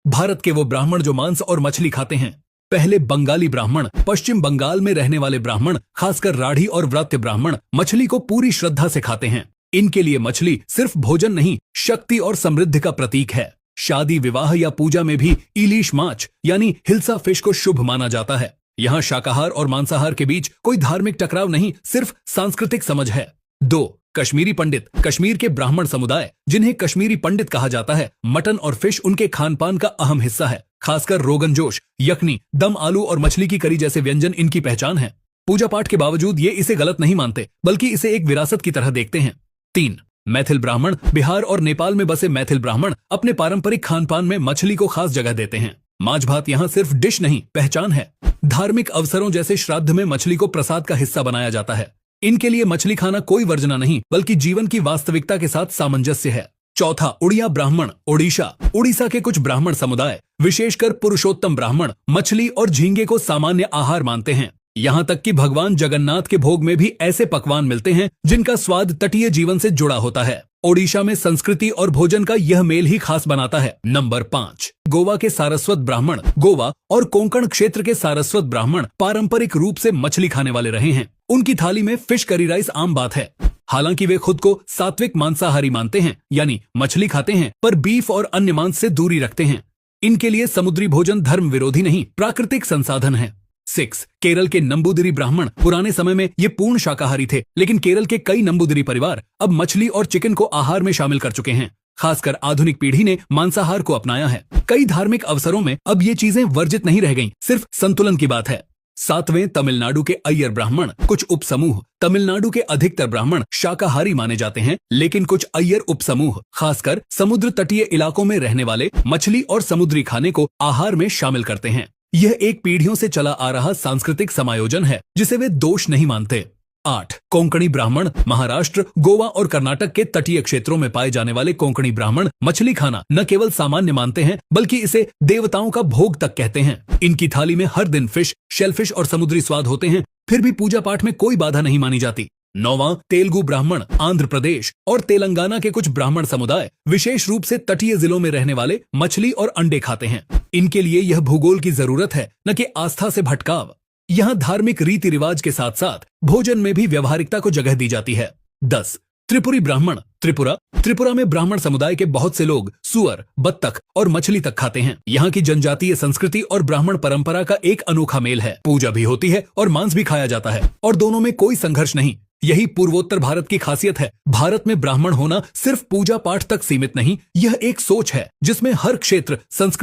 भारत के वो ब्राह्मण जो मांस और मछली खाते हैं। पहले बंगाली ब्राह्मण, पश्चिम बंगाल में रहने वाले ब्राह्मण, खासकर राठी और व्रत्य ब्राह्मण मछली को पूरी श्रद्धा से खाते हैं। इनके लिए मछली सिर्फ भोजन नहीं, शक्ति और समृद्धि का प्रतीक है। शादी, विवाह या पूजा में भी इलीश माछ यानी हिल्सा फिश को शुभ माना जाता है। यहाँ शाकाहार और मांसाहार के बीच कोई धार्मिक टकराव नहीं, सिर्फ सांस्कृतिक समझ है। 2. कश्मीरी पंडित। कश्मीर के ब्राह्मण समुदाय, जिन्हें कश्मीरी पंडित कहा जाता है, मटन और फिश उनके खान पान का अहम हिस्सा है। खासकर रोगन जोश, यखनी, दम आलू और मछली की करी जैसे व्यंजन इनकी पहचान है। पूजा पाठ के बावजूद ये इसे गलत नहीं मानते, बल्कि इसे एक विरासत की तरह देखते हैं। 3. मैथिल ब्राह्मण। बिहार और नेपाल में बसे मैथिल ब्राह्मण अपने पारंपरिक खान पान में मछली को खास जगह देते हैं। माछ भात यहाँ सिर्फ डिश नहीं, पहचान है। धार्मिक अवसरों जैसे श्राद्ध में मछली को प्रसाद का हिस्सा बनाया जाता है। इनके लिए मछली खाना कोई वर्जना नहीं, बल्कि जीवन की वास्तविकता के साथ सामंजस्य है। 4. उड़िया ब्राह्मण। उड़ीसा के कुछ ब्राह्मण समुदाय, विशेषकर पुरुषोत्तम ब्राह्मण, मछली और झींगे को सामान्य आहार मानते हैं। यहाँ तक कि भगवान जगन्नाथ के भोग में भी ऐसे पकवान मिलते हैं जिनका स्वाद तटीय जीवन से जुड़ा होता है। ओडिशा में संस्कृति और भोजन का यह मेल ही खास बनाता है। नंबर 5. गोवा के सारस्वत ब्राह्मण। गोवा और कोंकण क्षेत्र के सारस्वत ब्राह्मण पारंपरिक रूप से मछली खाने वाले रहे हैं। उनकी थाली में फिश करी राइस आम बात है। हालांकि वे खुद को सात्विक मांसाहारी मानते हैं, यानी मछली खाते हैं पर बीफ और अन्य मांस से दूरी रखते हैं। इनके लिए समुद्री भोजन धर्म विरोधी नहीं, प्राकृतिक संसाधन है। 6. केरल के नंबूदिरी ब्राह्मण। पुराने समय में ये पूर्ण शाकाहारी थे, लेकिन केरल के कई नंबूदिरी परिवार अब मछली और चिकन को आहार में शामिल कर चुके हैं। खासकर आधुनिक पीढ़ी ने मांसाहार को अपनाया है। कई धार्मिक अवसरों में अब ये चीजें वर्जित नहीं रह गईं, सिर्फ संतुलन की बात है। 7वें तमिलनाडु के अय्यर ब्राह्मण। कुछ उपसमूह। तमिलनाडु के अधिकतर ब्राह्मण शाकाहारी माने जाते हैं, लेकिन कुछ अय्यर उपसमूह, खासकर समुद्र तटीय इलाकों में रहने वाले, मछली और समुद्री खाने को आहार में शामिल करते हैं। यह एक पीढ़ियों से चला आ रहा सांस्कृतिक समायोजन है, जिसे वे दोष नहीं मानते। 8. कोंकणी ब्राह्मण। महाराष्ट्र, गोवा और कर्नाटक के तटीय क्षेत्रों में पाए जाने वाले कोंकणी ब्राह्मण मछली खाना न केवल सामान्य मानते हैं, बल्कि इसे देवताओं का भोग तक कहते हैं। इनकी थाली में हर दिन फिश, शेलफिश और समुद्री स्वाद होते हैं, फिर भी पूजा पाठ में कोई बाधा नहीं मानी जाती। 9. तेलुगु ब्राह्मण। आंध्र प्रदेश और तेलंगाना के कुछ ब्राह्मण समुदाय, विशेष रूप से तटीय जिलों में रहने वाले, मछली और अंडे खाते हैं। इनके लिए यह भूगोल की जरूरत है, न कि आस्था से भटकाव। यहाँ धार्मिक रीति रिवाज के साथ साथ भोजन में भी व्यवहारिकता को जगह दी जाती है। 10. त्रिपुरी ब्राह्मण। त्रिपुरा में ब्राह्मण समुदाय के बहुत से लोग सुअर, बत्तख और मछली तक खाते हैं। यहाँ की जनजातीय संस्कृति और ब्राह्मण परंपरा का एक अनोखा मेल है। पूजा भी होती है और मांस भी खाया जाता है, और दोनों में कोई संघर्ष नहीं। यही पूर्वोत्तर भारत की खासियत है। भारत में ब्राह्मण होना सिर्फ पूजा पाठ तक सीमित नहीं, यह एक सोच है जिसमें हर क्षेत्र, संस्कृति